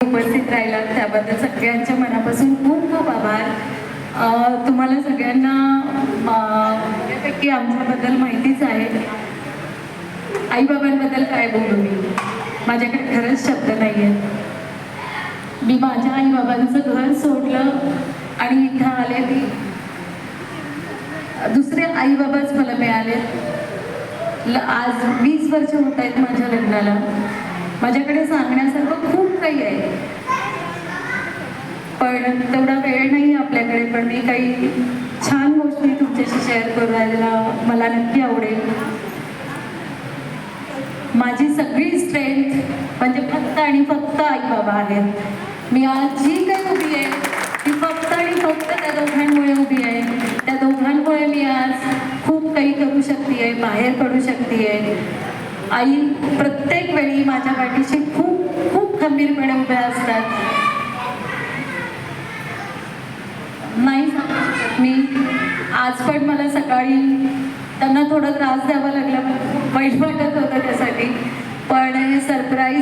उपस्थित राहिलात त्याबद्दल सगळ्यांच्या मनापासून खूप खूप आभार। तुम्हाला सगळ्यांना बऱ्यापैकी आमच्याबद्दल माहितीच आहे। आईबाबांबद्दल काय बोलू मी, माझ्याकडे खरंच शब्द नाही आहेत। मी माझ्या आईबाबांचं घर सोडलं आणि इथं आले ती दुसरे आईबाबाच मला मिळाले। आज 20 वर्ष होत आहेत माझ्या लग्नाला। माझ्याकडे सांगण्यासारखं खूप काही आहे, पण तेवढा वेळ नाही आपल्याकडे। पण मी काही छान गोष्टी तुमच्याशी शेअर करायला मला नक्की आवडेल। माझी सगळी स्ट्रेंथ म्हणजे फक्त आणि फक्त आई बाबा आहेत। मी आज जी काही उभी आहे ती फक्त आणि फक्त त्या दोघांमुळे उभी आहे। त्या दोघांमुळे मी आज खूप काही करू शकते, बाहेर पडू शकते। आई प्रत्येक वेळी माझ्या पाठीशी खूप खूप खंबीरपणे उभ्या असतात। नाही सांगू शकत मी, आज पण मला सकाळी त्यांना थोडा त्रास द्यावा लागला, वाईट वाटत होतं त्यासाठी, पण सरप्राईज